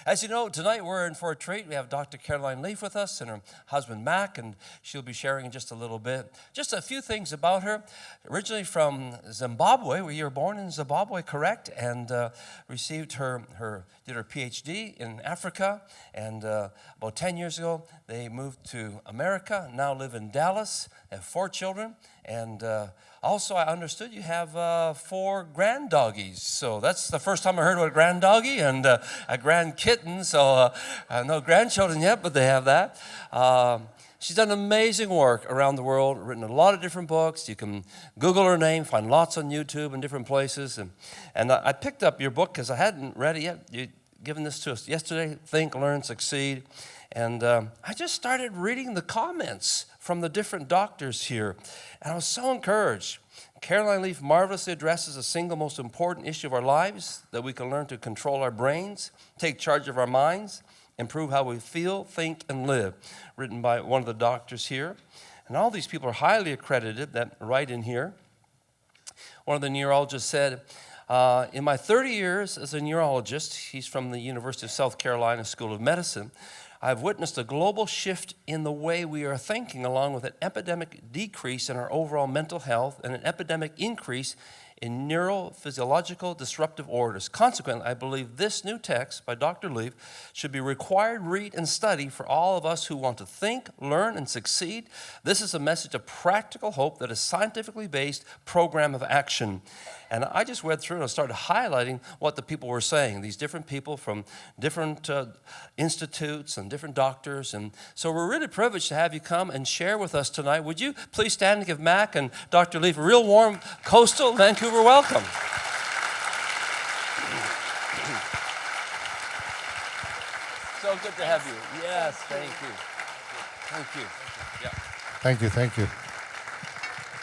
As you know, tonight we're in for a treat. We have Dr. Caroline Leaf with us and her husband Mac, and she'll be sharing in just a little bit. Just a few things about her. Originally from Zimbabwe, where you were born in Zimbabwe, correct? And received did her PhD in Africa, and about 10 years ago, they moved to America, now live in Dallas, have 4 children, and also, I understood you have 4 grand doggies. So that's the first time I heard about a grand doggie and a grand kitten. So no grandchildren yet, but they have that. She's done amazing work around the world, written a lot of different books. You can Google her name, find lots on YouTube and different places. And I picked up your book because I hadn't read it yet. You'd given this to us yesterday, Think, Learn, Succeed. And I just started reading the comments from the different doctors here, and I was so encouraged. Caroline Leaf marvelously addresses the single most important issue of our lives, that we can learn to control our brains, take charge of our minds, improve how we feel, think, and live, written by one of the doctors here. And all these people are highly accredited that write in here. One of the neurologists said, in my 30 years as a neurologist, he's from the University of South Carolina School of Medicine, I've witnessed a global shift in the way we are thinking, along with an epidemic decrease in our overall mental health and an epidemic increase in neurophysiological disruptive orders. Consequently, I believe this new text by Dr. Leaf should be required read and study for all of us who want to think, learn, and succeed. This is a message of practical hope that is scientifically based program of action. And I just read through and I started highlighting what the people were saying, these different people from different institutes and different doctors. And so we're really privileged to have you come and share with us tonight. Would you please stand and give Mac and Dr. Leaf a real warm coastal Vancouver welcome. So good to have you. Yes, thank you. Thank you. Yeah. Thank you.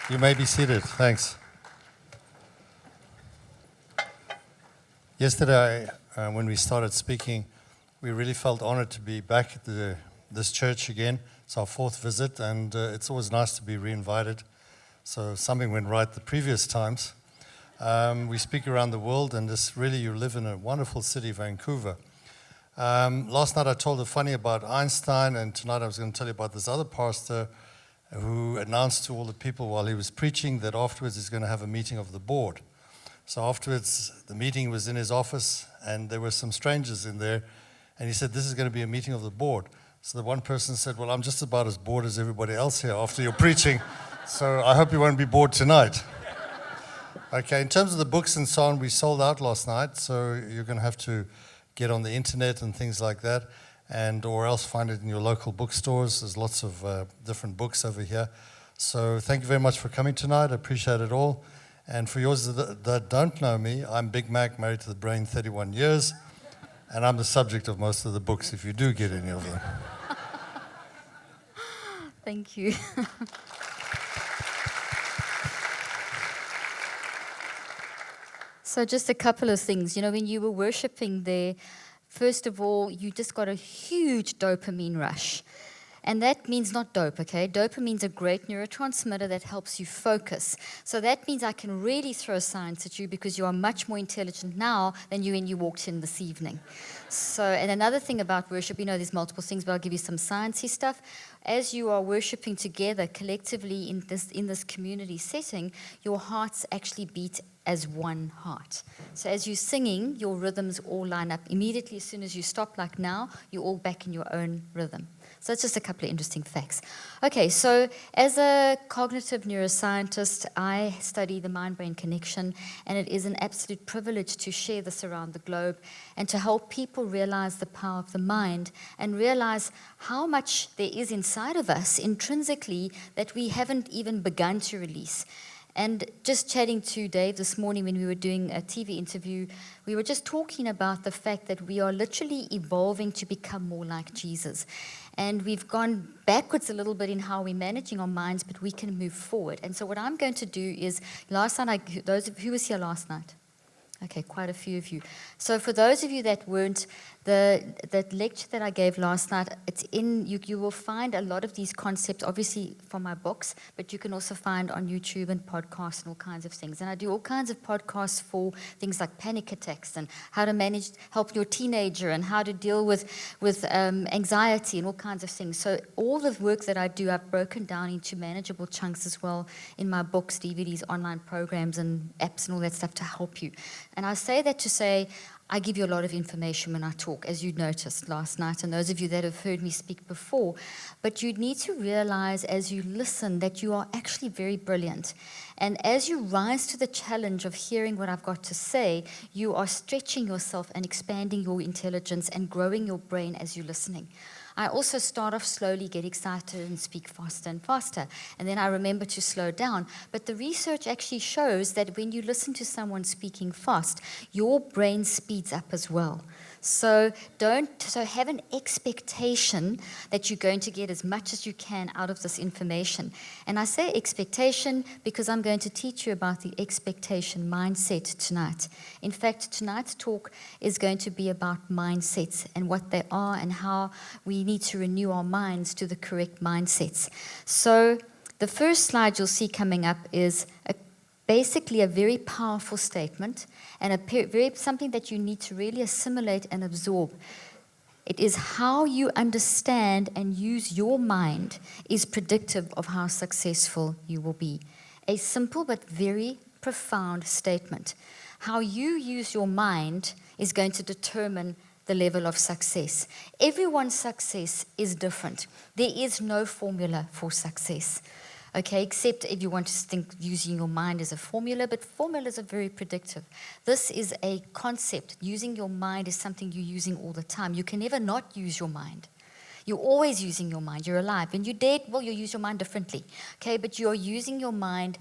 You may be seated. Thanks. Yesterday, when we started speaking, we really felt honored to be back at this church again. It's our 4th visit, and it's always nice to be re-invited. So something went right the previous times. We speak around the world, and you live in a wonderful city, Vancouver. Last night I told a funny about Einstein, and tonight I was going to tell you about this other pastor who announced to all the people while he was preaching that afterwards he's going to have a meeting of the board. So afterwards, the meeting was in his office, and there were some strangers in there, and he said, this is going to be a meeting of the board. So the one person said, well, I'm just about as bored as everybody else here after your preaching, so I hope you won't be bored tonight. Okay, in terms of the books and so on, we sold out last night, so you're going to have to get on the internet and things like that, or else find it in your local bookstores. There's lots of different books over here. So thank you very much for coming tonight. I appreciate it all. And for yours that don't know me, I'm Big Mac, married to the brain 31 years, and I'm the subject of most of the books, if you do get any of them. Thank you. So just a couple of things. You know, when you were worshiping there, first of all, you just got a huge dopamine rush. And that means not dope, okay? Dopamine's a great neurotransmitter that helps you focus. So that means I can really throw science at you because you are much more intelligent now than you when you walked in this evening. So, and another thing about worship, you know, there's multiple things, but I'll give you some sciencey stuff. As you are worshiping together collectively in this community setting, your hearts actually beat as one heart. So as you're singing, your rhythms all line up. Immediately, as soon as you stop, like now, you're all back in your own rhythm. So that's just a couple of interesting facts. Okay, so as a cognitive neuroscientist, I study the mind-brain connection, and it is an absolute privilege to share this around the globe and to help people realize the power of the mind and realize how much there is inside of us intrinsically that we haven't even begun to release. And just chatting to Dave this morning when we were doing a TV interview, we were just talking about the fact that we are literally evolving to become more like Jesus. And we've gone backwards a little bit in how we're managing our minds, but we can move forward. And so what I'm going to do is, last night, who was here last night? Okay, quite a few of you. So for those of you that weren't, the lecture that I gave last night, it's in, you will find a lot of these concepts, obviously from my books, but you can also find on YouTube and podcasts and all kinds of things. And I do all kinds of podcasts for things like panic attacks and how to manage, help your teenager and how to deal with anxiety and all kinds of things. So all the work that I do, I've broken down into manageable chunks as well in my books, DVDs, online programs and apps and all that stuff to help you. And I say that to say, I give you a lot of information when I talk, as you noticed last night, and those of you that have heard me speak before. But you need to realize as you listen that you are actually very brilliant. And as you rise to the challenge of hearing what I've got to say, you are stretching yourself and expanding your intelligence and growing your brain as you're listening. I also start off slowly, get excited, and speak faster and faster. And then I remember to slow down. But the research actually shows that when you listen to someone speaking fast, your brain speeds up as well. So have an expectation that you're going to get as much as you can out of this information. And I say expectation because I'm going to teach you about the expectation mindset tonight. In fact, tonight's talk is going to be about mindsets and what they are and how we need to renew our minds to the correct mindsets. So the first slide you'll see coming up is basically a very powerful statement and something that you need to really assimilate and absorb. It is how you understand and use your mind is predictive of how successful you will be. A simple but very profound statement. How you use your mind is going to determine the level of success. Everyone's success is different. There is no formula for success. Okay, except if you want to think using your mind as a formula, but formulas are very predictive. This is a concept. Using your mind is something you're using all the time. You can never not use your mind. You're always using your mind. You're alive. When you're dead, well, you use your mind differently. Okay, but you're using your mind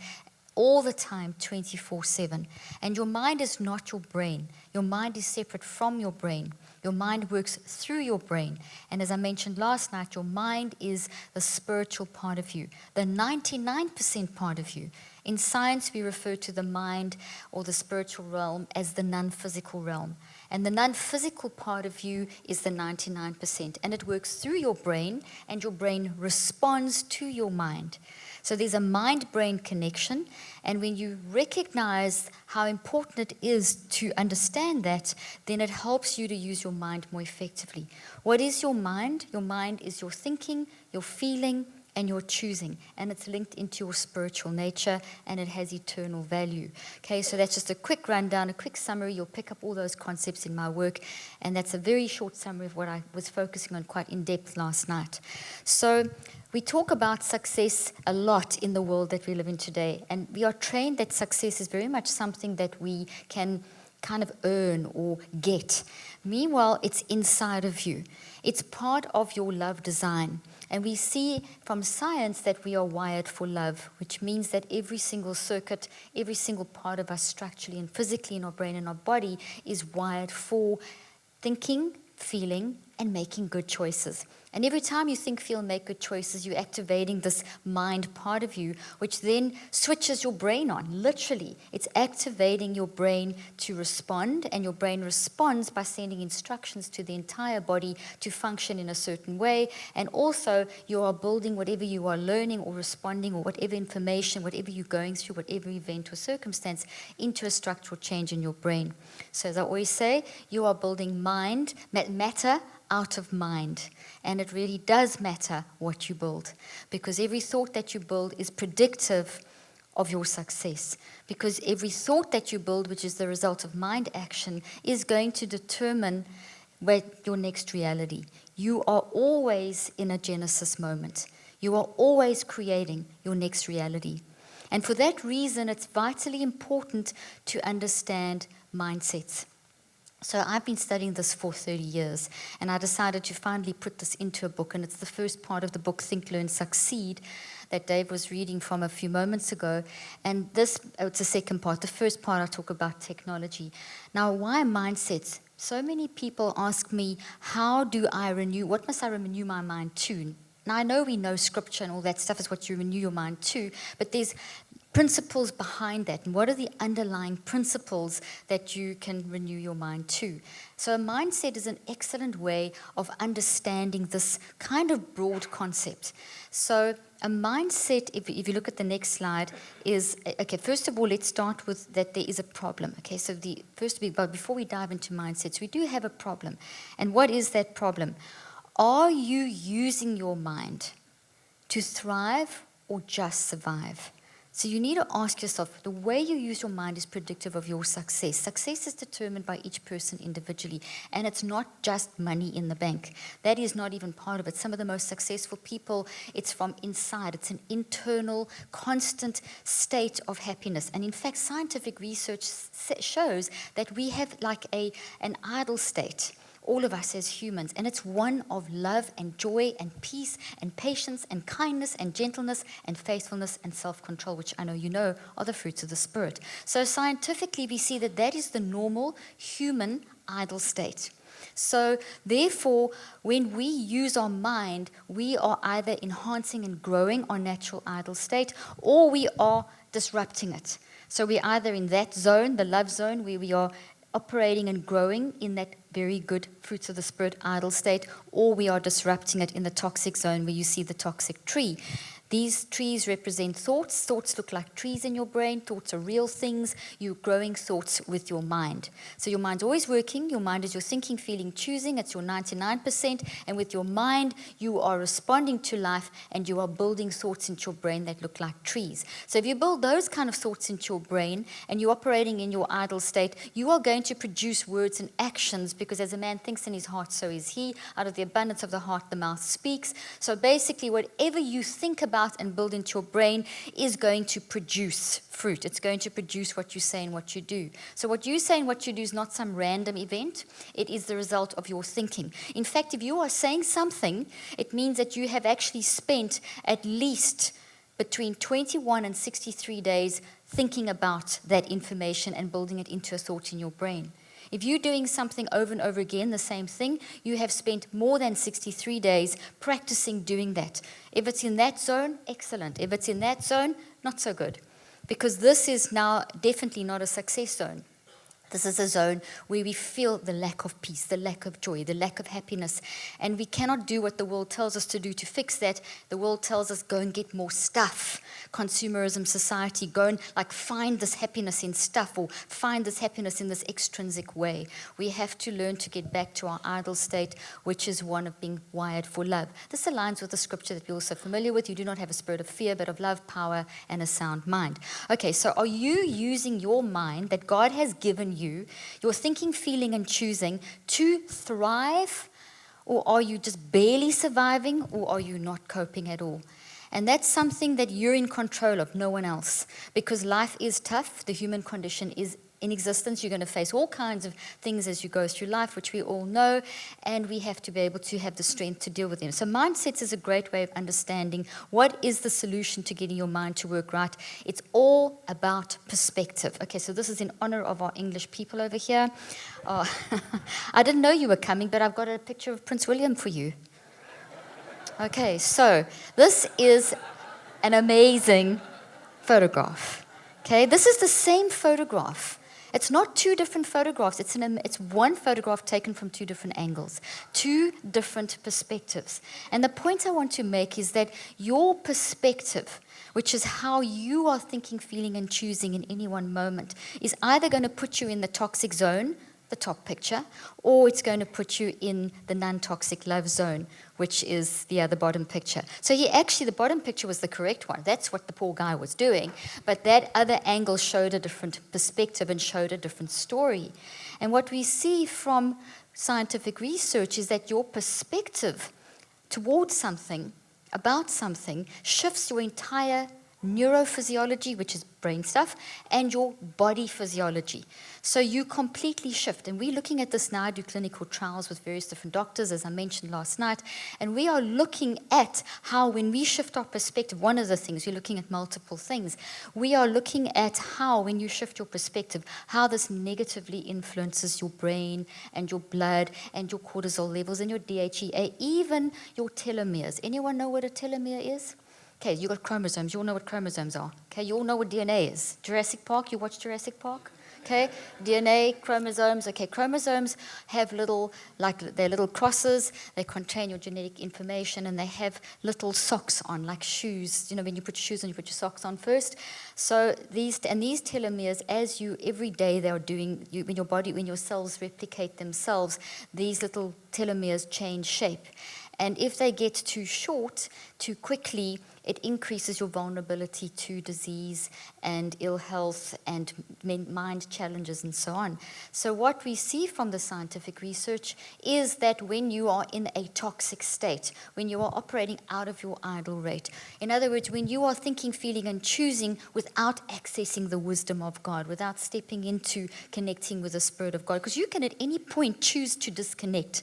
all the time, 24/7. And your mind is not your brain. Your mind is separate from your brain. Your mind works through your brain. And as I mentioned last night, your mind is the spiritual part of you, the 99% part of you. In science, we refer to the mind or the spiritual realm as the non-physical realm. And the non-physical part of you is the 99%. And it works through your brain, and your brain responds to your mind. So there's a mind-brain connection, and when you recognize how important it is to understand that, then it helps you to use your mind more effectively. What is your mind? Your mind is your thinking, your feeling, and your choosing, and it's linked into your spiritual nature, and it has eternal value. Okay, so that's just a quick rundown, a quick summary. You'll pick up all those concepts in my work, and that's a very short summary of what I was focusing on quite in depth last night. So we talk about success a lot in the world that we live in today, and we are trained that success is very much something that we can kind of earn or get. Meanwhile, it's inside of you. It's part of your love design. And we see from science that we are wired for love, which means that every single circuit, every single part of us structurally and physically in our brain and our body is wired for thinking, feeling, and making good choices. And every time you think, feel, and make good choices, you're activating this mind part of you, which then switches your brain on, literally. It's activating your brain to respond, and your brain responds by sending instructions to the entire body to function in a certain way. And also, you are building whatever you are learning or responding or whatever information, whatever you're going through, whatever event or circumstance, into a structural change in your brain. So as I always say, you are building matter out of mind. And it really does matter what you build, because every thought that you build is predictive of your success. Because every thought that you build, which is the result of mind action, is going to determine your next reality. You are always in a Genesis moment. You are always creating your next reality. And for that reason, it's vitally important to understand mindsets. So I've been studying this for 30 years, and I decided to finally put this into a book, and it's the first part of the book, Think, Learn, Succeed, that Dave was reading from a few moments ago. And it's the second part. The first part, I talk about technology. Now, why mindsets? So many people ask me, what must I renew my mind to? Now, I know we know scripture and all that stuff is what you renew your mind to, but there's principles behind that, and what are the underlying principles that you can renew your mind to. So a mindset is an excellent way of understanding this kind of broad concept. So a mindset, if you look at the next slide, is, okay, first of all, let's start with that there is a problem. Okay, so but before we dive into mindsets, we do have a problem. And what is that problem? Are you using your mind to thrive or just survive? So you need to ask yourself, the way you use your mind is predictive of your success. Success is determined by each person individually, and it's not just money in the bank. That is not even part of it. Some of the most successful people, it's from inside. It's an internal, constant state of happiness. And in fact, scientific research shows that we have like an idle state, all of us as humans, and it's one of love and joy and peace and patience and kindness and gentleness and faithfulness and self-control, which I know you know are the fruits of the Spirit. So scientifically, we see that that is the normal human idle state. So therefore, when we use our mind, we are either enhancing and growing our natural idle state, or we are disrupting it. So we're either in that zone, the love zone, where we are operating and growing in that very good fruits of the Spirit idle state, or we are disrupting it in the toxic zone where you see the toxic tree. These trees represent thoughts. Thoughts look like trees in your brain. Thoughts are real things. You're growing thoughts with your mind. So your mind's always working. Your mind is your thinking, feeling, choosing. It's your 99%. And with your mind, you are responding to life and you are building thoughts into your brain that look like trees. So if you build those kind of thoughts into your brain and you're operating in your idle state, you are going to produce words and actions, because as a man thinks in his heart, so is he. Out of the abundance of the heart, the mouth speaks. So basically, whatever you think about and build into your brain is going to produce fruit. It's going to produce what you say and what you do. So what you say and what you do is not some random event. It is the result of your thinking. In fact, if you are saying something, it means that you have actually spent at least between 21 and 63 days thinking about that information and building it into a thought in your brain. If you're doing something over and over again, the same thing, you have spent more than 63 days practicing doing that. If it's in that zone, excellent. If it's in that zone, not so good. Because this is now definitely not a success zone. This is a zone where we feel the lack of peace, the lack of joy, the lack of happiness. And we cannot do what the world tells us to do to fix that. The world tells us, go and get more stuff. Consumerism society, go and find this happiness in stuff, or find this happiness in this extrinsic way. We have to learn to get back to our idle state, which is one of being wired for love. This aligns with the scripture that we're also familiar with. You do not have a spirit of fear, but of love, power, and a sound mind. Okay, so are you using your mind that God has given you, your thinking, feeling, and choosing, to thrive? Or are you just barely surviving? Or are you not coping at all? And that's something that you're in control of, no one else. Because life is tough. The human condition is in existence. You're going to face all kinds of things as you go through life, which we all know, and we have to be able to have the strength to deal with them. So mindsets is a great way of understanding what is the solution to getting your mind to work right. It's all about perspective. Okay, so this is in honor of our English people over here. I didn't know you were coming, but I've got a picture of Prince William for you. Okay, so this is an amazing photograph. Okay, this is the same photograph. It's not two different photographs. It's one photograph taken from two different angles, two different perspectives. And the point I want to make is that your perspective, which is how you are thinking, feeling, and choosing in any one moment, is either going to put you in the toxic zone, the top picture, or it's going to put you in the non-toxic love zone, which is the other bottom picture. So the bottom picture was the correct one. That's what the poor guy was doing. But that other angle showed a different perspective and showed a different story. And what we see from scientific research is that your perspective towards something, about something, shifts your entire neurophysiology, which is brain stuff, and your body physiology. So you completely shift. And we're looking at this now. I do clinical trials with various different doctors, as I mentioned last night. And we are looking at how when we shift our perspective, one of the things, we're looking at multiple things. We are looking at how, when you shift your perspective, how this negatively influences your brain and your blood and your cortisol levels and your DHEA, even your telomeres. Anyone know what a telomere is? Okay, you got chromosomes. You all know what chromosomes are. Okay, you all know what DNA is. Jurassic Park, you watch Jurassic Park? Okay, DNA, chromosomes. Okay, chromosomes have they're little crosses. They contain your genetic information, and they have little socks on, like shoes. You know, when you put shoes on, you put your socks on first. So these telomeres, every day they are doing, when your cells replicate themselves, these little telomeres change shape. And if they get too short, too quickly, it increases your vulnerability to disease and ill health and mind challenges and so on. So what we see from the scientific research is that when you are in a toxic state, when you are operating out of your idle rate, in other words, when you are thinking, feeling, and choosing without accessing the wisdom of God, without stepping into connecting with the Spirit of God, because you can at any point choose to disconnect.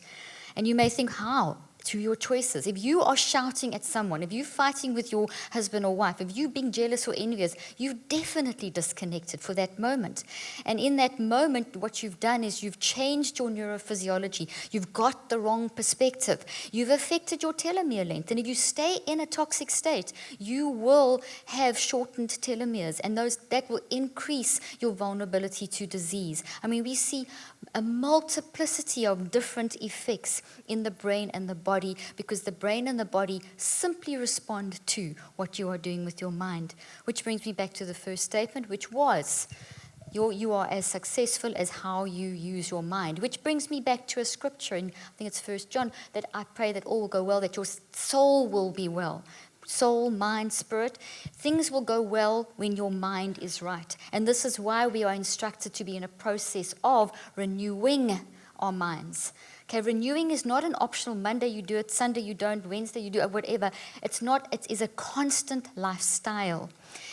And you may think, how? Through your choices. If you are shouting at someone, if you're fighting with your husband or wife, if you're being jealous or envious, you've definitely disconnected for that moment. And in that moment, what you've done is you've changed your neurophysiology. You've got the wrong perspective. You've affected your telomere length. And if you stay in a toxic state, you will have shortened telomeres, and that will increase your vulnerability to disease. I mean, we see a multiplicity of different effects in the brain and the body, because the brain and the body simply respond to what you are doing with your mind. Which brings me back to the first statement, which was, you are as successful as how you use your mind. Which brings me back to a scripture, and I think it's 1 John, that I pray that all will go well, that your soul will be well. Soul, mind, spirit, things will go well when your mind is right. And this is why we are instructed to be in a process of renewing our minds. Okay, renewing is not an optional Monday you do it, Sunday you don't, Wednesday you do it, whatever. It's not, it is a constant lifestyle.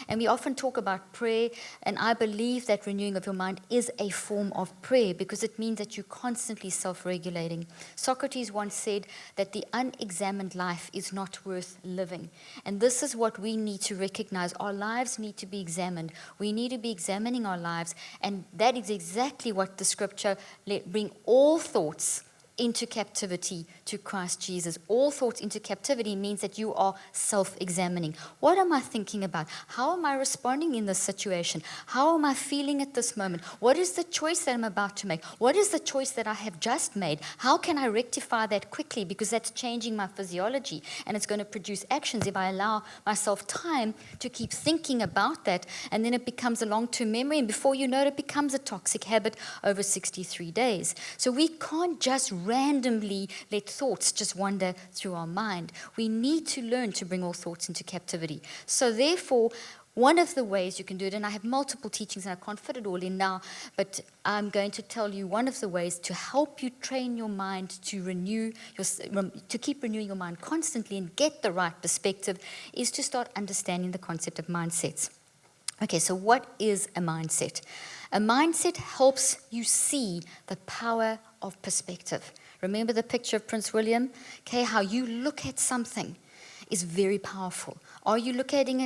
And we often talk about prayer, and I believe that renewing of your mind is a form of prayer, because it means that you're constantly self-regulating. Socrates once said that the unexamined life is not worth living. And this is what we need to recognize. Our lives need to be examined. We need to be examining our lives, and that is exactly what the scripture bring all thoughts into captivity to Christ Jesus. All thoughts into captivity means that you are self-examining. What am I thinking about? How am I responding in this situation? How am I feeling at this moment? What is the choice that I'm about to make? What is the choice that I have just made? How can I rectify that quickly? Because that's changing my physiology, and it's going to produce actions if I allow myself time to keep thinking about that, and then it becomes a long-term memory, and before you know it, it becomes a toxic habit over 63 days. So we can't just randomly let thoughts just wander through our mind. We need to learn to bring all thoughts into captivity. So therefore, one of the ways you can do it, and I have multiple teachings and I can't fit it all in now, but I'm going to tell you one of the ways to help you train your mind to keep renewing your mind constantly and get the right perspective, is to start understanding the concept of mindsets. Okay, so what is a mindset? A mindset helps you see the power of perspective. Remember the picture of Prince William? Okay, how you look at something is very powerful. Are you looking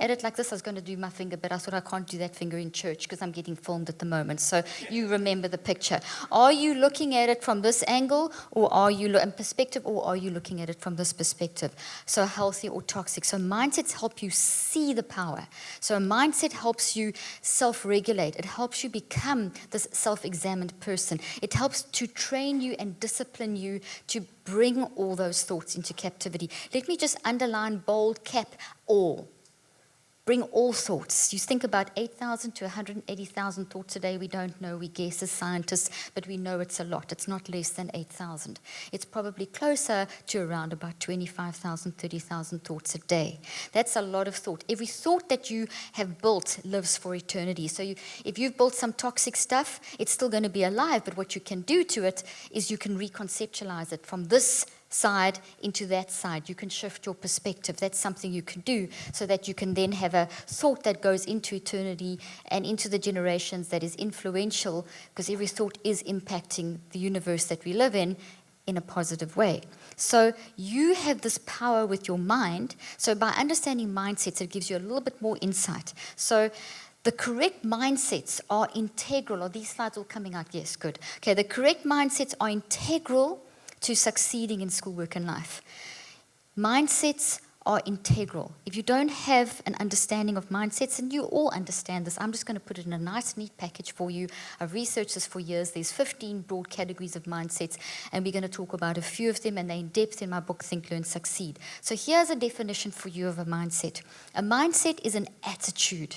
at it like this? I was going to do my finger, but I thought I can't do that finger in church because I'm getting filmed at the moment. So you remember the picture. Are you looking at it from this angle, or are you in perspective, or are you looking at it from this perspective? So healthy or toxic. So mindsets help you see the power. So a mindset helps you self-regulate. It helps you become this self-examined person. It helps to train you and discipline you to bring all those thoughts into captivity. Let me just underline, bold, cap, all. Bring all thoughts. You think about 8,000 to 180,000 thoughts a day. We don't know, we guess as scientists, but we know it's a lot. It's not less than 8,000. It's probably closer to around about 25,000, 30,000 thoughts a day. That's a lot of thought. Every thought that you have built lives for eternity. So if you've built some toxic stuff, it's still going to be alive, but what you can do to it is you can reconceptualize it from this side into that side. You can shift your perspective. That's something you can do, so that you can then have a thought that goes into eternity and into the generations, that is influential, because every thought is impacting the universe that we live in a positive way. So you have this power with your mind. So by understanding mindsets, it gives you a little bit more insight. So the correct mindsets are integral. Are these slides all coming out? Yes, good. Okay, the correct mindsets are integral to succeeding in schoolwork and life. Mindsets are integral. If you don't have an understanding of mindsets, and you all understand this, I'm just going to put it in a nice, neat package for you. I've researched this for years. There's 15 broad categories of mindsets, and we're going to talk about a few of them, and they're in depth in my book, Think, Learn, Succeed. So here's a definition for you of a mindset. A mindset is an attitude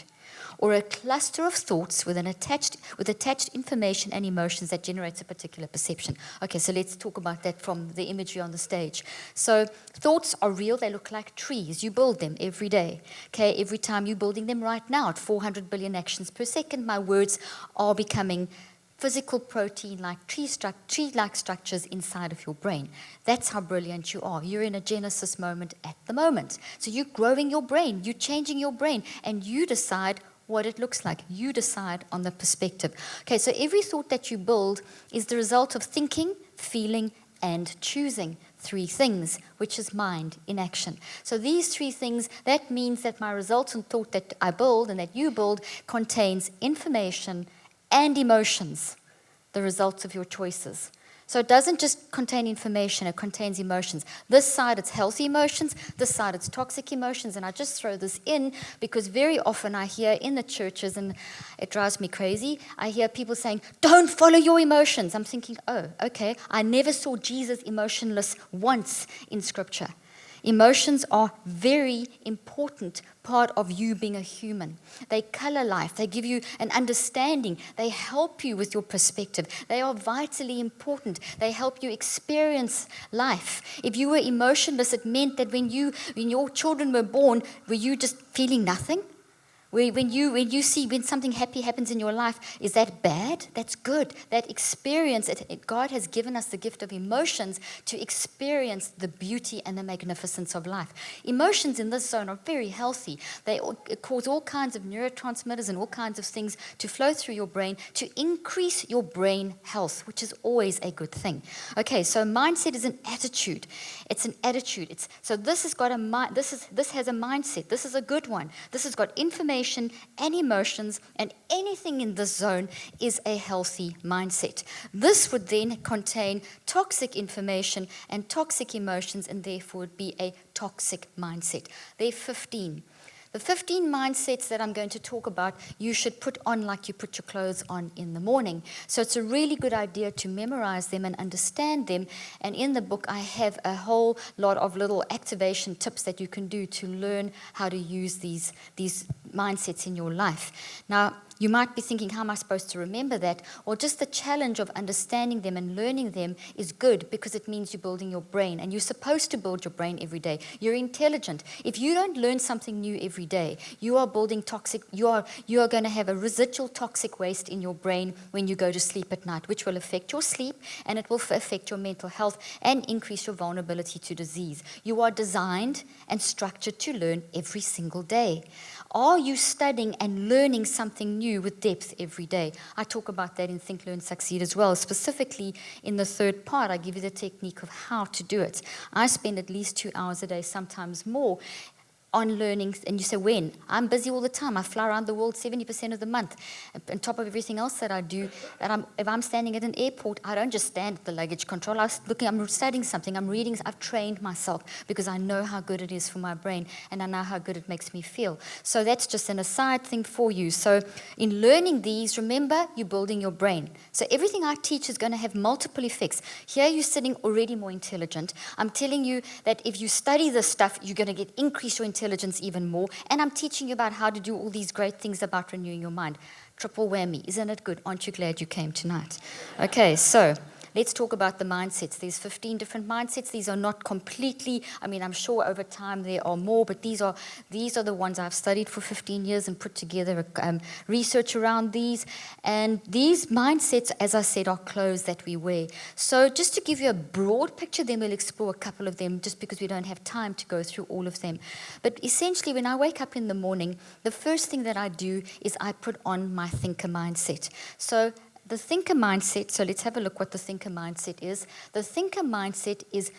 or a cluster of thoughts with attached information and emotions that generates a particular perception. Okay, so let's talk about that from the imagery on the stage. So thoughts are real. They look like trees. You build them every day. Okay, every time you're building them right now at 400 billion actions per second, my words are becoming physical protein-like tree-like structures inside of your brain. That's how brilliant you are. You're in a genesis moment at the moment. So you're growing your brain. You're changing your brain. And you decide what it looks like. You decide on the perspective. Okay, so every thought that you build is the result of thinking, feeling, and choosing. 3 things, which is mind in action. So these 3 things, that means that my resultant thought that I build and that you build contains information and emotions, the results of your choices. So it doesn't just contain information, it contains emotions. This side, it's healthy emotions. This side, it's toxic emotions. And I just throw this in because very often I hear in the churches, and it drives me crazy, I hear people saying, don't follow your emotions. I'm thinking, oh, okay, I never saw Jesus emotionless once in Scripture. Emotions are very important part of you being a human. They color life. They give you an understanding. They help you with your perspective. They are vitally important. They help you experience life. If you were emotionless, it meant that when your children were born, were you just feeling nothing? When something happy happens in your life, is that bad? That's good. That experience, God has given us the gift of emotions to experience the beauty and the magnificence of life. Emotions in this zone are very healthy. They cause all kinds of neurotransmitters and all kinds of things to flow through your brain to increase your brain health, which is always a good thing. Okay, so mindset is an attitude. It's an attitude. This has got this has a mindset. This is a good one. This has got information and emotions, and anything in this zone is a healthy mindset. This would then contain toxic information and toxic emotions, and therefore would be a toxic mindset. There are 15. The 15 mindsets that I'm going to talk about, you should put on like you put your clothes on in the morning. So it's a really good idea to memorize them and understand them. And in the book, I have a whole lot of little activation tips that you can do to learn how to use these mindsets in your life. Now, you might be thinking, how am I supposed to remember that? Well, just the challenge of understanding them and learning them is good because it means you're building your brain, and you're supposed to build your brain every day. You're intelligent. If you don't learn something new every day, you are building toxic, you are going to have a residual toxic waste in your brain when you go to sleep at night, which will affect your sleep, and it will affect your mental health and increase your vulnerability to disease. You are designed and structured to learn every single day. Are you studying and learning something new with depth every day? I talk about that in Think, Learn, Succeed as well. Specifically in the third part, I give you the technique of how to do it. I spend at least 2 hours a day, sometimes more, on learning. And you say, when? I'm busy all the time. I fly around the world 70% of the month. On top of everything else that I do, if I'm standing at an airport, I don't just stand at the luggage control. I'm studying something, I'm reading. I've trained myself because I know how good it is for my brain, and I know how good it makes me feel. So that's just an aside thing for you. So in learning these, remember, you're building your brain. So everything I teach is going to have multiple effects. Here you're sitting already more intelligent. I'm telling you that if you study this stuff, you're going to increase your intelligence even more. And I'm teaching you about how to do all these great things about renewing your mind. Triple whammy. Isn't it good? Aren't you glad you came tonight? Okay, so let's talk about the mindsets. There's 15 different mindsets. These are not completely, I'm sure over time there are more, but these are the ones I've studied for 15 years and put together research around these. And these mindsets, as I said, are clothes that we wear. So just to give you a broad picture, then we'll explore a couple of them just because we don't have time to go through all of them. But essentially, when I wake up in the morning, the first thing that I do is I put on my thinker mindset. So the thinker mindset, so let's have a look what the thinker mindset is. The thinker mindset is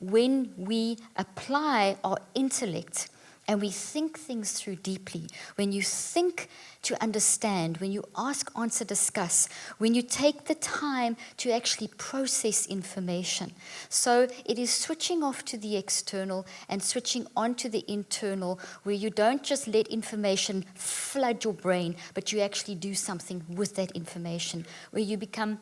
when we apply our intellect and we think things through deeply, when you think to understand, when you ask, answer, discuss, when you take the time to actually process information. So it is switching off to the external and switching on to the internal, where you don't just let information flood your brain, but you actually do something with that information, where you become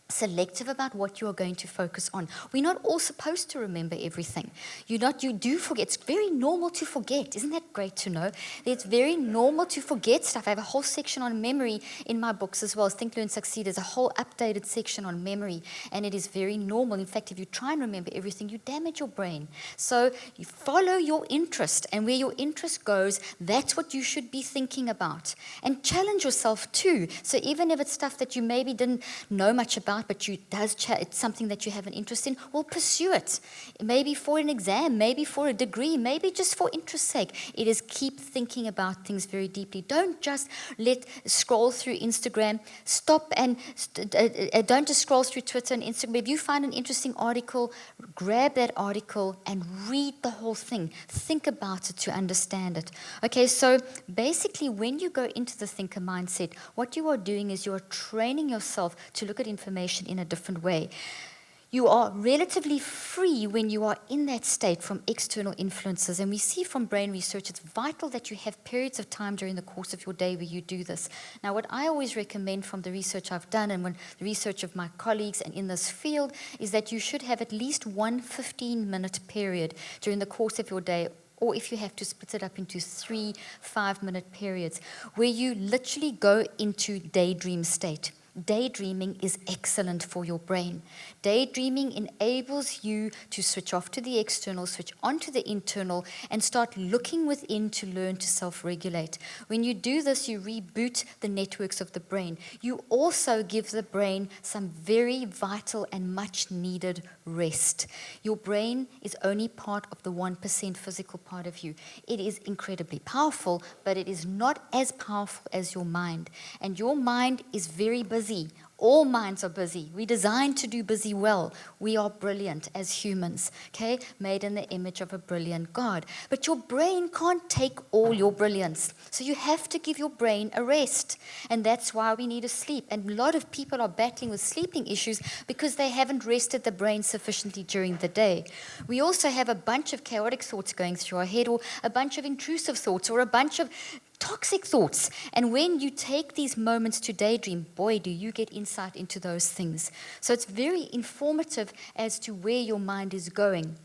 selective about what you are going to focus on. We're not all supposed to remember everything. You do forget. It's very normal to forget. Isn't that great to know? It's very normal to forget stuff. I have a whole section on memory in my books as well as Think, Learn, Succeed. There's a whole updated section on memory, and it is very normal. In fact, if you try and remember everything, you damage your brain. So you follow your interest, and where your interest goes, that's what you should be thinking about. And challenge yourself too. So even if it's stuff that you maybe didn't know much about, but it's something that you have an interest in, well, pursue it. Maybe for an exam, maybe for a degree, maybe just for interest's sake. It is keep thinking about things very deeply. Don't just scroll through Instagram. Stop and don't just scroll through Twitter and Instagram. If you find an interesting article, grab that article and read the whole thing. Think about it to understand it. Okay, so basically when you go into the thinker mindset, what you are doing is you are training yourself to look at information in a different way. You are relatively free when you are in that state from external influences. And we see from brain research, it's vital that you have periods of time during the course of your day where you do this. Now, what I always recommend from the research I've done and the research of my colleagues and in this field is that you should have at least one 15-minute period during the course of your day, or if you have to split it up into 3 5-minute periods, where you literally go into daydream state. Daydreaming is excellent for your brain. Daydreaming enables you to switch off to the external, switch on to the internal, and start looking within to learn to self-regulate. When you do this, you reboot the networks of the brain. You also give the brain some very vital and much needed rest. Your brain is only part of the 1% physical part of you. It is incredibly powerful, but it is not as powerful as your mind. And your mind is very busy. All minds are busy. We're designed to do busy well. We are brilliant as humans, okay? Made in the image of a brilliant God. But your brain can't take all your brilliance. So you have to give your brain a rest. And that's why we need to sleep. And a lot of people are battling with sleeping issues because they haven't rested the brain sufficiently during the day. We also have a bunch of chaotic thoughts going through our head, or a bunch of intrusive thoughts, or a bunch of toxic thoughts. And when you take these moments to daydream, boy, do you get insight into those things. So it's very informative as to where your mind is going.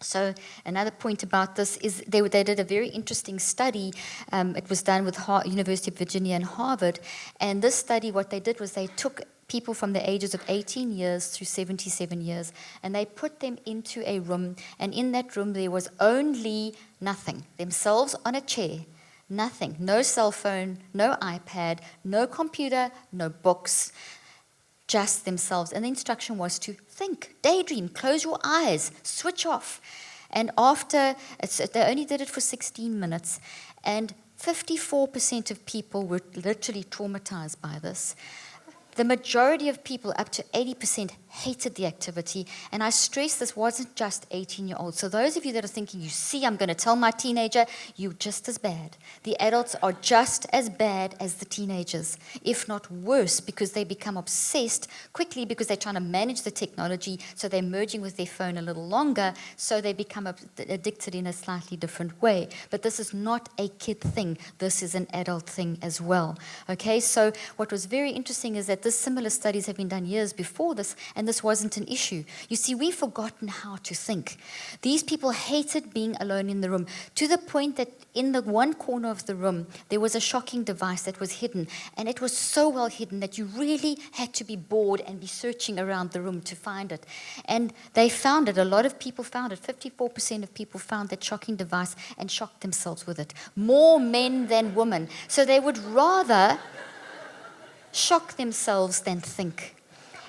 So another point about this is they did a very interesting study. It was done with University of Virginia and Harvard. And this study, what they did was they took people from the ages of 18 years through 77 years, and they put them into a room. And in that room, there was only nothing. Themselves on a chair. Nothing, no cell phone, no iPad, no computer, no books, just themselves. And the instruction was to think, daydream, close your eyes, switch off. And they only did it for 16 minutes, and 54% of people were literally traumatized by this. The majority of people, up to 80%, hated the activity. And I stress this wasn't just 18-year-olds. So those of you that are thinking, you see, I'm going to tell my teenager, you're just as bad. The adults are just as bad as the teenagers, if not worse, because they become obsessed quickly because they're trying to manage the technology, so they're merging with their phone a little longer, so they become addicted in a slightly different way. But this is not a kid thing. This is an adult thing as well. Okay, so what was very interesting is that similar studies have been done years before this, and this wasn't an issue. You see, we've forgotten how to think. These people hated being alone in the room, to the point that in the one corner of the room, there was a shocking device that was hidden, and it was so well hidden that you really had to be bored and be searching around the room to find it. And they found it. A lot of people found it. 54% of people found that shocking device and shocked themselves with it. More men than women. So they would rather shock themselves than think.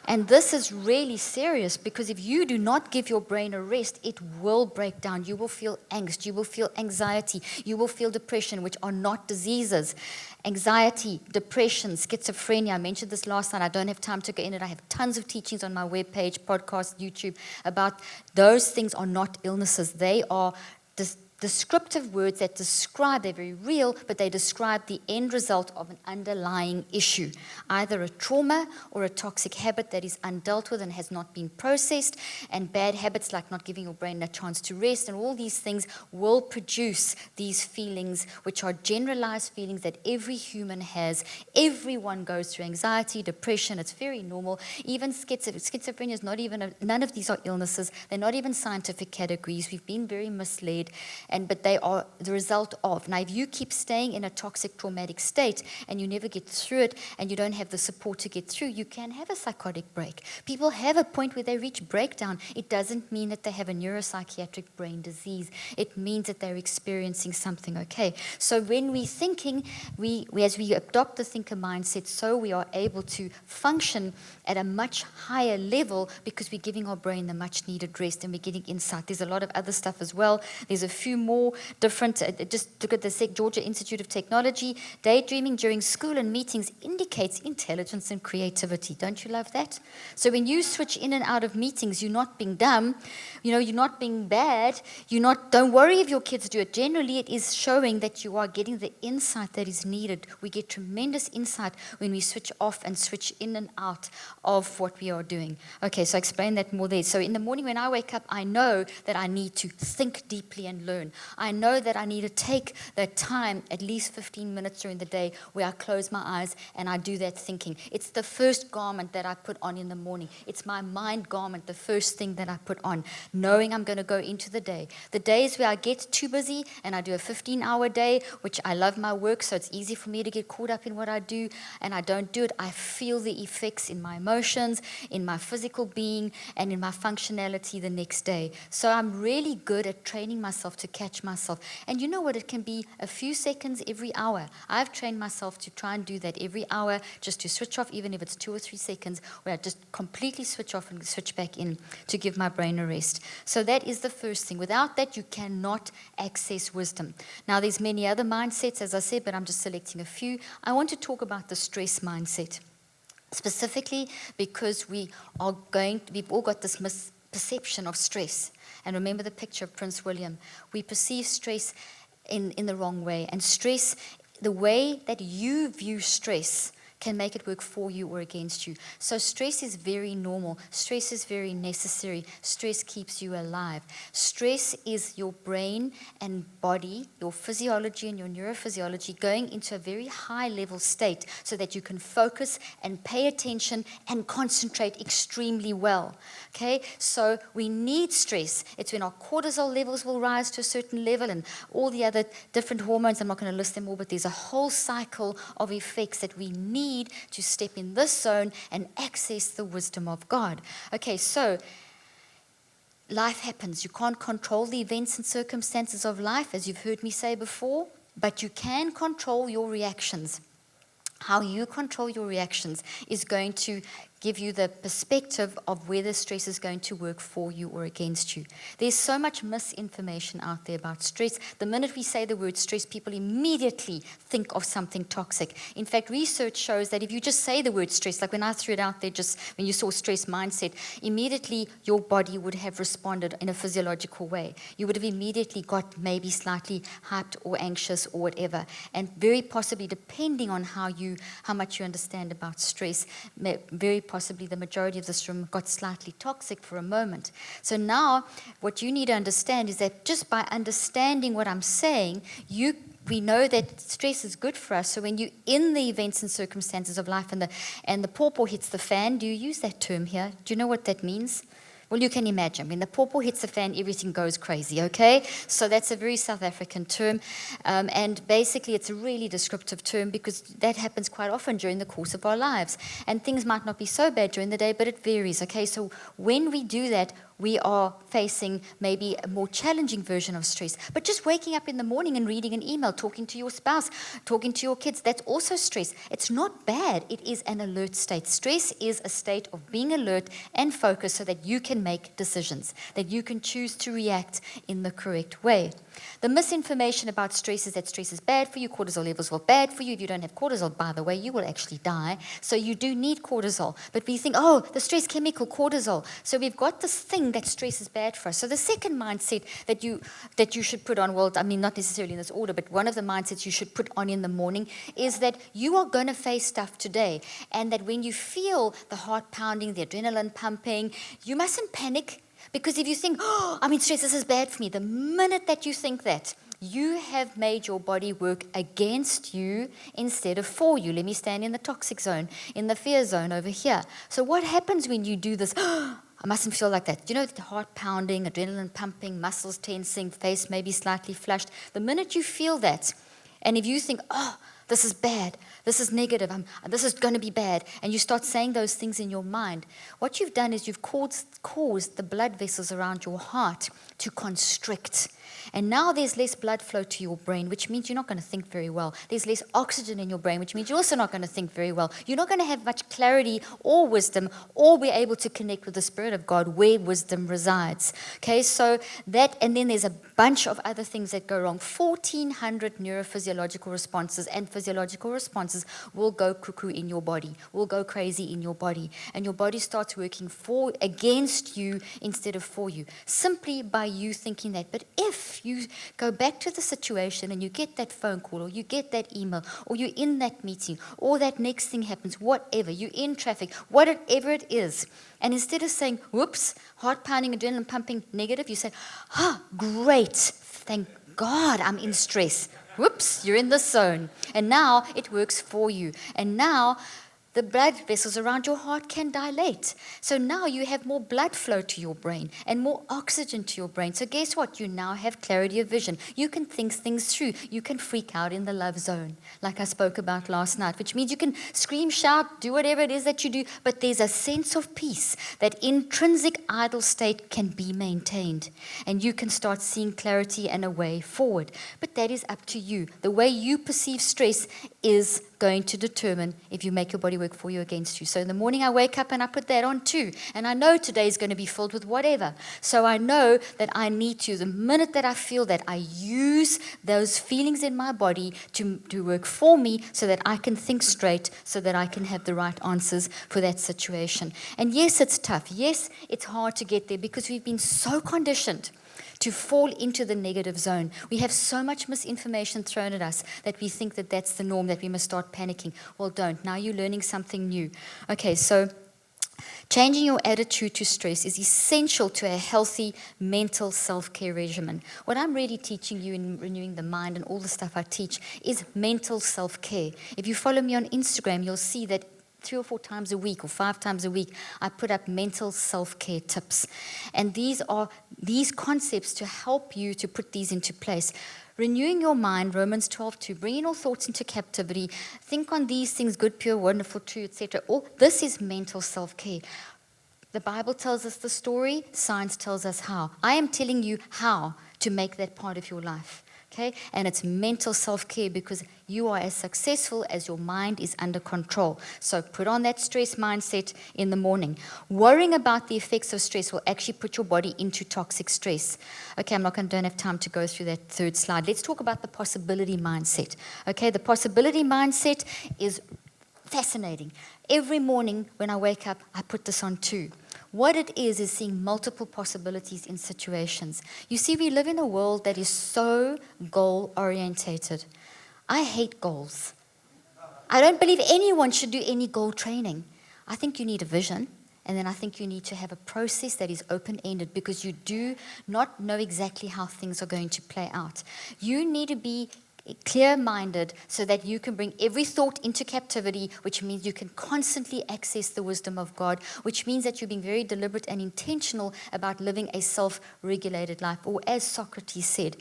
And this is really serious, because if you do not give your brain a rest, it will break down. You will feel angst, you will feel anxiety, you will feel depression, which are not diseases. Anxiety, depression, schizophrenia. I mentioned this last night. I don't have time to go in it. I have tons of teachings on my webpage, podcast, YouTube, about those things are not illnesses. They are descriptive words that describe, they're very real, but they describe the end result of an underlying issue, either a trauma or a toxic habit that is undealt with and has not been processed, and bad habits like not giving your brain a chance to rest, and all these things will produce these feelings, which are generalized feelings that every human has. Everyone goes through anxiety, depression, it's very normal. Even schizophrenia is not even, none of these are illnesses, they're not even scientific categories. We've been very misled. But they are the result of. Now, if you keep staying in a toxic, traumatic state and you never get through it and you don't have the support to get through, you can have a psychotic break. People have a point where they reach breakdown. It doesn't mean that they have a neuropsychiatric brain disease. It means that they're experiencing something okay. So when we're thinking, as we adopt the thinker mindset, so we are able to function at a much higher level because we're giving our brain the much needed rest and we're getting insight. There's a lot of other stuff as well. There's a few more different, just look at the Georgia Institute of Technology. Daydreaming during school and meetings indicates intelligence and creativity. Don't you love that? So when you switch in and out of meetings, you're not being dumb, you're not being bad, don't worry if your kids do it. Generally, it is showing that you are getting the insight that is needed. We get tremendous insight when we switch off and switch in and out of what we are doing. Okay, so I explained that more there. So in the morning when I wake up, I know that I need to think deeply and learn. I know that I need to take that time, at least 15 minutes during the day, where I close my eyes and I do that thinking. It's the first garment that I put on in the morning. It's my mind garment, the first thing that I put on, knowing I'm going to go into the day. The days where I get too busy and I do a 15-hour day, which I love my work, so it's easy for me to get caught up in what I do, and I don't do it, I feel the effects in my emotions, in my physical being, and in my functionality the next day. So I'm really good at training myself to catch myself. And you know what? It can be a few seconds every hour. I've trained myself to try and do that every hour, just to switch off, even if it's 2 or 3 seconds, where I just completely switch off and switch back in to give my brain a rest. So that is the first thing. Without that, you cannot access wisdom. Now, there's many other mindsets, as I said, but I'm just selecting a few. I want to talk about the stress mindset, specifically because we've all got this misperception of stress. And remember the picture of Prince William. We perceive stress in the wrong way. And stress, the way that you view stress can make it work for you or against you. So stress is very normal. Stress is very necessary. Stress keeps you alive. Stress is your brain and body, your physiology and your neurophysiology going into a very high level state so that you can focus and pay attention and concentrate extremely well. Okay, so we need stress. It's when our cortisol levels will rise to a certain level and all the other different hormones. I'm not going to list them all, but there's a whole cycle of effects that we need to step in this zone and access the wisdom of God. Okay, so life happens. You can't control the events and circumstances of life, as you've heard me say before, but you can control your reactions. How you control your reactions is going to give you the perspective of whether stress is going to work for you or against you. There's so much misinformation out there about stress. The minute we say the word stress, people immediately think of something toxic. In fact, research shows that if you just say the word stress, like when I threw it out there, just when you saw stress mindset, immediately your body would have responded in a physiological way. You would have immediately got maybe slightly hyped or anxious or whatever. And very possibly, depending on how much you understand about stress, very possibly the majority of this room got slightly toxic for a moment. So now what you need to understand is that just by understanding what I'm saying, we know that stress is good for us. So when you're in the events and circumstances of life and the pawpaw hits the fan, do you use that term here? Do you know what that means? Well, you can imagine. When the pawpaw hits the fan, everything goes crazy, okay? So that's a very South African term. And basically, it's a really descriptive term because that happens quite often during the course of our lives. And things might not be so bad during the day, but it varies, okay? So when we do that, we are facing maybe a more challenging version of stress. But just waking up in the morning and reading an email, talking to your spouse, talking to your kids, that's also stress. It's not bad. It is an alert state. Stress is a state of being alert and focused so that you can make decisions, that you can choose to react in the correct way. The misinformation about stress is that stress is bad for you, cortisol levels are bad for you. If you don't have cortisol, by the way, you will actually die. So you do need cortisol. But we think, oh, the stress chemical, cortisol. So we've got this thing knowing that stress is bad for us. So the second mindset that you should put on, well, I mean, not necessarily in this order, but one of the mindsets you should put on in the morning is that you are going to face stuff today. And that when you feel the heart pounding, the adrenaline pumping, you mustn't panic. Because if you think, oh, I'm in stress, this is bad for me, the minute that you think that, you have made your body work against you instead of for you. Let me stand in the toxic zone, in the fear zone over here. So what happens when you do this? I mustn't feel like that. You know, the heart pounding, adrenaline pumping, muscles tensing, face maybe slightly flushed. The minute you feel that, and if you think, oh, this is bad, this is negative, this is going to be bad, and you start saying those things in your mind, what you've done is you've caused the blood vessels around your heart to constrict. And now there's less blood flow to your brain, which means you're not going to think very well. There's less oxygen in your brain, which means you're also not going to think very well. You're not going to have much clarity or wisdom or be able to connect with the Spirit of God where wisdom resides. Okay, so that, and then there's a bunch of other things that go wrong. 1,400 neurophysiological responses and physiological responses will go cuckoo in your body, will go crazy in your body. And your body starts working against you instead of for you, simply by you thinking that. But if you go back to the situation and you get that phone call or you get that email or you're in that meeting or that next thing happens, whatever, you're in traffic, whatever it is, and instead of saying, whoops, heart pounding, adrenaline pumping, negative, you say, great, thank God I'm in stress. Whoops, you're in the zone. And now it works for you. And now the blood vessels around your heart can dilate. So now you have more blood flow to your brain and more oxygen to your brain. So guess what? You now have clarity of vision. You can think things through. You can freak out in the love zone, like I spoke about last night, which means you can scream, shout, do whatever it is that you do, but there's a sense of peace that intrinsic idle state can be maintained. And you can start seeing clarity and a way forward. But that is up to you. The way you perceive stress is going to determine if you make your body work for you or against you. So in the morning I wake up and I put that on too. And I know today is going to be filled with whatever. So I know that I need to, the minute that I feel that, I use those feelings in my body to work for me so that I can think straight, so that I can have the right answers for that situation. And yes, it's tough. Yes, it's hard to get there because we've been so conditioned to fall into the negative zone. We have so much misinformation thrown at us that we think that that's the norm, that we must start panicking. Well, don't. Now you're learning something new. Okay, so changing your attitude to stress is essential to a healthy mental self-care regimen. What I'm really teaching you in Renewing the Mind and all the stuff I teach is mental self-care. If you follow me on Instagram, you'll see that 3 or 4 times a week or 5 times a week, I put up mental self-care tips. And these are these concepts to help you to put these into place. Renewing your mind, Romans 12:2, bringing all thoughts into captivity. Think on these things, good, pure, wonderful, true, etc. All this is mental self-care. The Bible tells us the story, science tells us how. I am telling you how to make that part of your life. Okay? And it's mental self-care because you are as successful as your mind is under control. So put on that stress mindset in the morning. Worrying about the effects of stress will actually put your body into toxic stress. Okay, don't have time to go through that third slide. Let's talk about the possibility mindset. Okay, the possibility mindset is fascinating. Every morning when I wake up, I put this on too. What it is seeing multiple possibilities in situations. You see, we live in a world that is so goal-orientated. I hate goals. I don't believe anyone should do any goal training. I think you need a vision, and then I think you need to have a process that is open-ended because you do not know exactly how things are going to play out. You need to be clear-minded so that you can bring every thought into captivity, which means you can constantly access the wisdom of God, which means that you're being very deliberate and intentional about living a self-regulated life, or as Socrates said,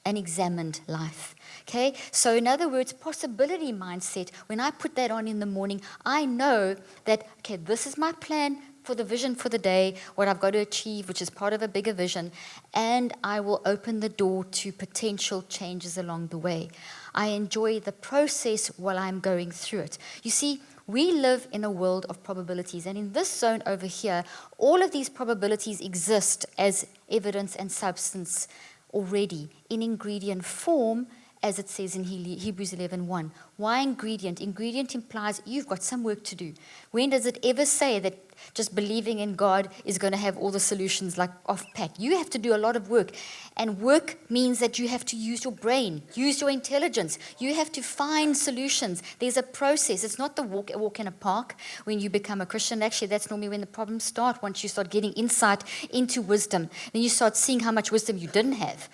an examined life. Okay? So in other words, possibility mindset, when I put that on in the morning, I know that, okay, this is my plan for the vision for the day, what I've got to achieve, which is part of a bigger vision, and I will open the door to potential changes along the way. I enjoy the process while I'm going through it. You see, we live in a world of probabilities, and in this zone over here, all of these probabilities exist as evidence and substance already in ingredient form as it says in Hebrews 11:1. Why ingredient? Ingredient implies you've got some work to do. When does it ever say that just believing in God is going to have all the solutions like off pat? You have to do a lot of work. And work means that you have to use your brain, use your intelligence. You have to find solutions. There's a process. It's not the walk in a park when you become a Christian. Actually, that's normally when the problems start, once you start getting insight into wisdom. Then you start seeing how much wisdom you didn't have.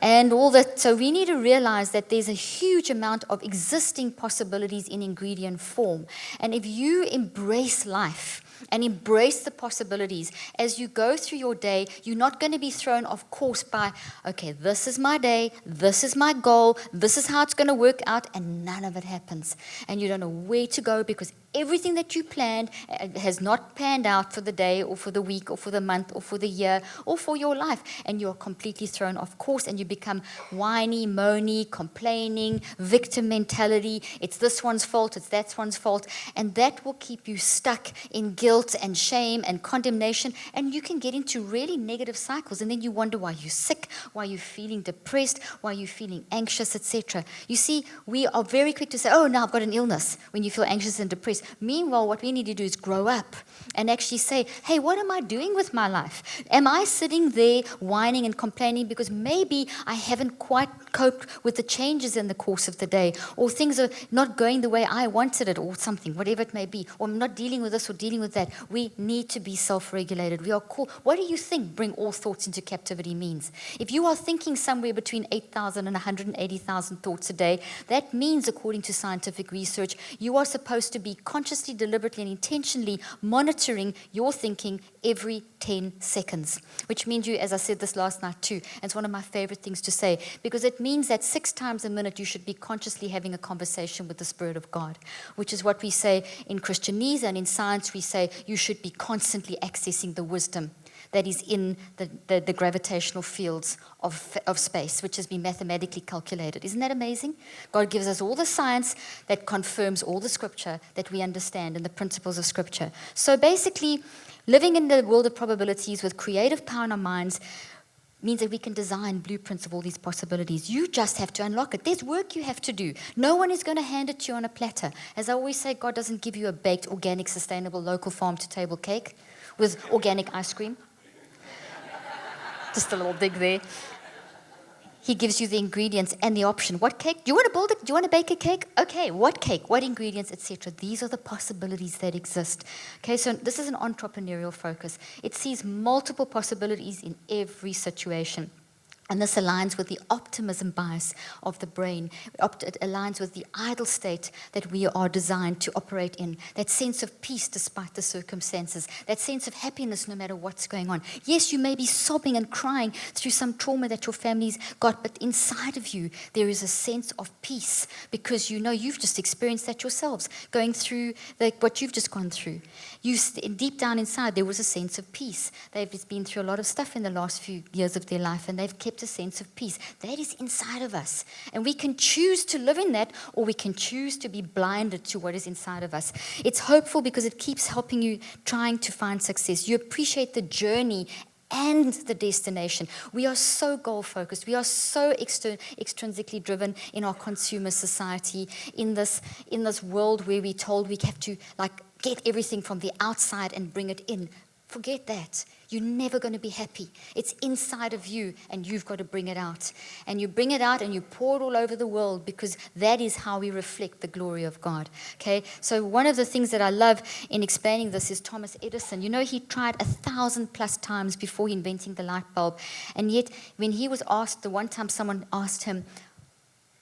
And all that. So we need to realize that there's a huge amount of existing possibilities in ingredient form. And if you embrace life and embrace the possibilities as you go through your day, you're not going to be thrown off course by, okay, this is my day, this is my goal, this is how it's going to work out, and none of it happens. And you don't know where to go because everything that you planned has not panned out for the day or for the week or for the month or for the year or for your life. And you're completely thrown off course and you become whiny, moany, complaining, victim mentality. It's this one's fault, it's that one's fault. And that will keep you stuck in guilt and shame and condemnation. And you can get into really negative cycles. And then you wonder why you're sick, why you're feeling depressed, why you're feeling anxious, etc. You see, we are very quick to say, oh, now I've got an illness when you feel anxious and depressed. Meanwhile, what we need to do is grow up and actually say, hey, what am I doing with my life? Am I sitting there whining and complaining because maybe I haven't quite coped with the changes in the course of the day, or things are not going the way I wanted it, or something, whatever it may be, or I'm not dealing with this or dealing with that? We need to be self-regulated. We are called. What do you think bring all thoughts into captivity means? If you are thinking somewhere between 8,000 and 180,000 thoughts a day, that means, according to scientific research, you are supposed to be consciously, deliberately, and intentionally monitoring your thinking every 10 seconds, which means you, as I said this last night too, and it's one of my favorite things to say, because it means that 6 times a minute you should be consciously having a conversation with the Spirit of God, which is what we say in Christianese, and in science we say you should be constantly accessing the wisdom that is in the gravitational fields of space, which has been mathematically calculated. Isn't that amazing? God gives us all the science that confirms all the scripture that we understand and the principles of scripture. So basically, living in the world of probabilities with creative power in our minds means that we can design blueprints of all these possibilities. You just have to unlock it. There's work you have to do. No one is going to hand it to you on a platter. As I always say, God doesn't give you a baked, organic, sustainable, local farm-to-table cake with organic ice cream. Just a little dig there. He gives you the ingredients and the option. What cake? Do you want to build it? Do you want to bake a cake? Okay, what cake? What ingredients, etc. These are the possibilities that exist. Okay, so this is an entrepreneurial focus. It sees multiple possibilities in every situation. And this aligns with the optimism bias of the brain. It aligns with the idle state that we are designed to operate in. That sense of peace despite the circumstances. That sense of happiness no matter what's going on. Yes, you may be sobbing and crying through some trauma that your family's got, but inside of you there is a sense of peace because you know you've just experienced that yourselves, going through what you've just gone through. Deep down inside there was a sense of peace. They've been through a lot of stuff in the last few years of their life, and they've kept a sense of peace. That is inside of us. And we can choose to live in that, or we can choose to be blinded to what is inside of us. It's hopeful because it keeps helping you trying to find success. You appreciate the journey and the destination. We are so goal-focused. We are so extrinsically driven in our consumer society, in this world where we're told we have to get everything from the outside and bring it in. Forget that. You're never going to be happy. It's inside of you, and you've got to bring it out. And you bring it out, and you pour it all over the world, because that is how we reflect the glory of God. Okay? So one of the things that I love in explaining this is Thomas Edison. You know, he tried 1,000+ times before inventing the light bulb. And yet, when he was asked, the one time someone asked him,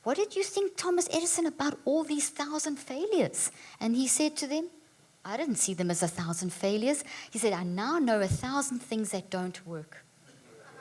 what did you think, Thomas Edison, about all these 1,000 failures? And he said to them, I didn't see them as 1,000 failures. He said, I now know 1,000 things that don't work.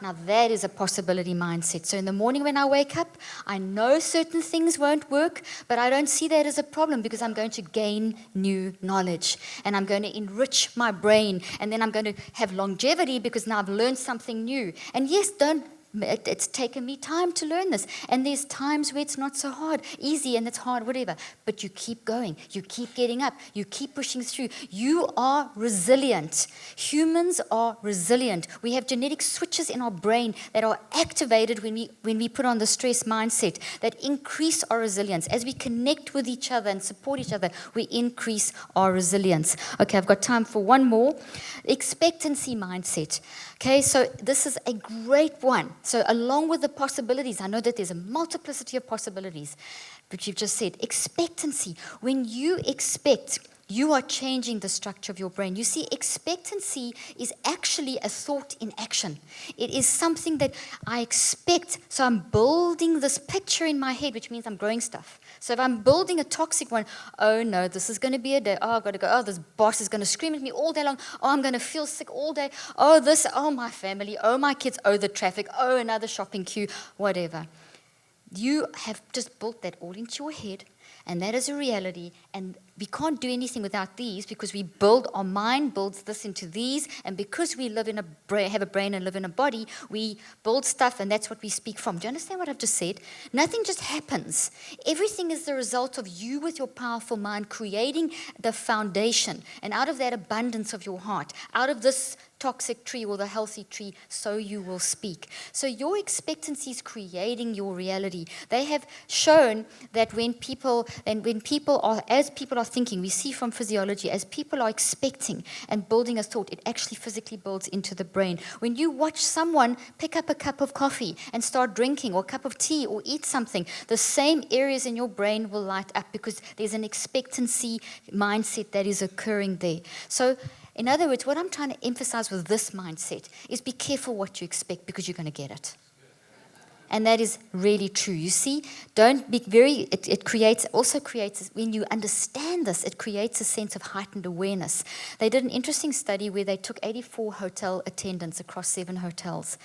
Now that is a possibility mindset. So in the morning when I wake up, I know certain things won't work, but I don't see that as a problem because I'm going to gain new knowledge and I'm going to enrich my brain, and then I'm going to have longevity because now I've learned something new. And yes, don't It's taken me time to learn this. And there's times where it's not so hard, easy, and it's hard, whatever. But you keep going. You keep getting up. You keep pushing through. You are resilient. Humans are resilient. We have genetic switches in our brain that are activated when we put on the stress mindset that increase our resilience. As we connect with each other and support each other, we increase our resilience. Okay, I've got time for one more. Expectancy mindset. Okay, so this is a great one. So along with the possibilities, I know that there's a multiplicity of possibilities, but you've just said expectancy. When you expect, you are changing the structure of your brain. You see, expectancy is actually a thought in action. It is something that I expect. So I'm building this picture in my head, which means I'm growing stuff. So if I'm building a toxic one, oh no, this is going to be a day. Oh, I've got to go. Oh, this boss is going to scream at me all day long. Oh, I'm going to feel sick all day. Oh, this. Oh, my family. Oh, my kids. Oh, the traffic. Oh, another shopping queue. Whatever. You have just built that all into your head, and that is a reality. And we can't do anything without these because our mind builds this into these, and because we live in have a brain and live in a body, we build stuff, and that's what we speak from. Do you understand what I've just said? Nothing just happens. Everything is the result of you with your powerful mind creating the foundation, and out of that abundance of your heart, out of this toxic tree or the healthy tree, so you will speak. So your expectancy is creating your reality. They have shown that when people are thinking, we see from physiology, as people are expecting and building a thought, it actually physically builds into the brain. When you watch someone pick up a cup of coffee and start drinking, or a cup of tea, or eat something, the same areas in your brain will light up because there's an expectancy mindset that is occurring there. So in other words, what I'm trying to emphasize with this mindset is be careful what you expect, because you're going to get it. And that is really true. You see, don't be it creates, when you understand this, it creates a sense of heightened awareness. They did an interesting study where they took 84 hotel attendants across 7 hotels.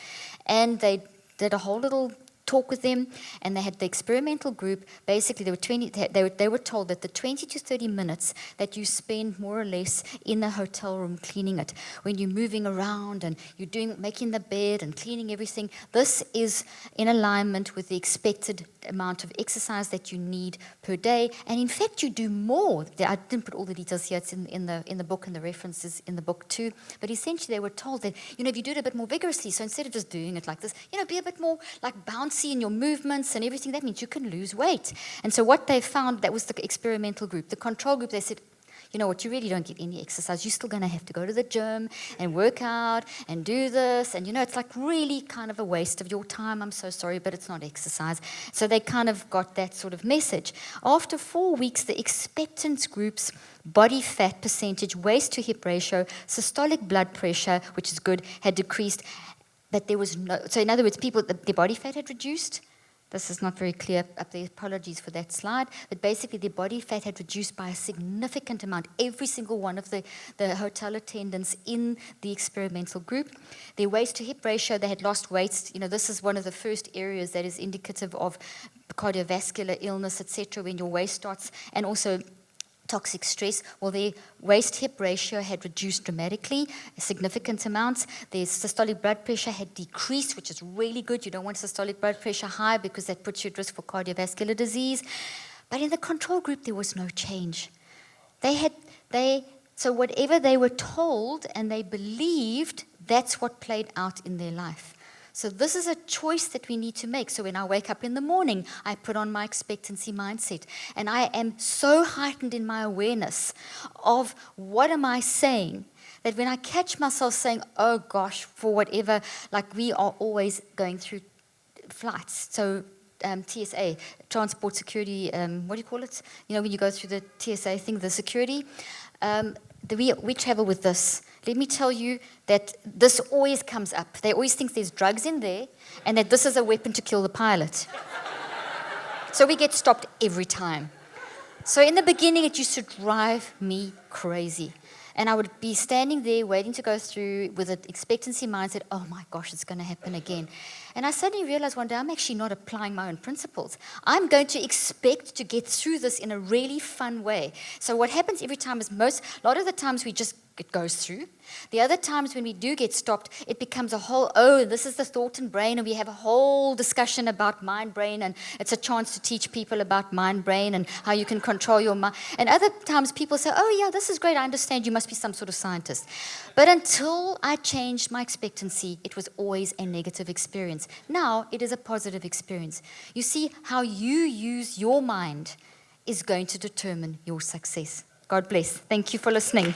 And they did a whole little talk with them, and they had the experimental group. Basically, they were told that the 20 to 30 minutes that you spend more or less in the hotel room cleaning it, when you're moving around and you're making the bed and cleaning everything, this is in alignment with the expected amount of exercise that you need per day. And in fact, you do more. I didn't put all the details here. It's in the book, and the references in the book too. But essentially, they were told that, if you do it a bit more vigorously, so instead of just doing it like this, be a bit more like bouncy in your movements and everything. That means you can lose weight. And so what they found, that was the experimental group. The control group, they said, you know what, you really don't get any exercise. You're still going to have to go to the gym and work out and do this. And, it's like really kind of a waste of your time. I'm so sorry, but it's not exercise. So they kind of got that sort of message. After 4 weeks, the expectant group's body fat percentage, waist to hip ratio, systolic blood pressure, which is good, had decreased. But there was no, so in other words, their body fat had reduced. This is not very clear up there. Apologies for that slide. But basically, their body fat had reduced by a significant amount. Every single one of the hotel attendants in the experimental group. Their waist to hip ratio, they had lost weight. This is one of the first areas that is indicative of cardiovascular illness, etc., when your waist starts, and also toxic stress. Well, their waist-hip ratio had reduced dramatically, significant amounts. Their systolic blood pressure had decreased, which is really good. You don't want systolic blood pressure high because that puts you at risk for cardiovascular disease. But in the control group, there was no change. So whatever they were told and they believed, that's what played out in their life. So this is a choice that we need to make. So when I wake up in the morning, I put on my expectancy mindset. And I am so heightened in my awareness of what am I saying, that when I catch myself saying, oh gosh, for whatever, like we are always going through flights. So TSA, Transport Security, what do you call it? When you go through the TSA thing, the security. We travel with this. Let me tell you that this always comes up. They always think there's drugs in there and that this is a weapon to kill the pilot. So we get stopped every time. So in the beginning, it used to drive me crazy. And I would be standing there waiting to go through with an expectancy mindset, oh my gosh, it's going to happen again. And I suddenly realized one day I'm actually not applying my own principles. I'm going to expect to get through this in a really fun way. So what happens every time is a lot of the times we just it goes through. The other times when we do get stopped, it becomes a whole, oh, this is the thought and brain, and we have a whole discussion about mind brain, and it's a chance to teach people about mind brain and how you can control your mind. And other times people say, oh, yeah, this is great, I understand, you must be some sort of scientist. But until I changed my expectancy, it was always a negative experience. Now it is a positive experience. You see, how you use your mind is going to determine your success. God bless. Thank you for listening.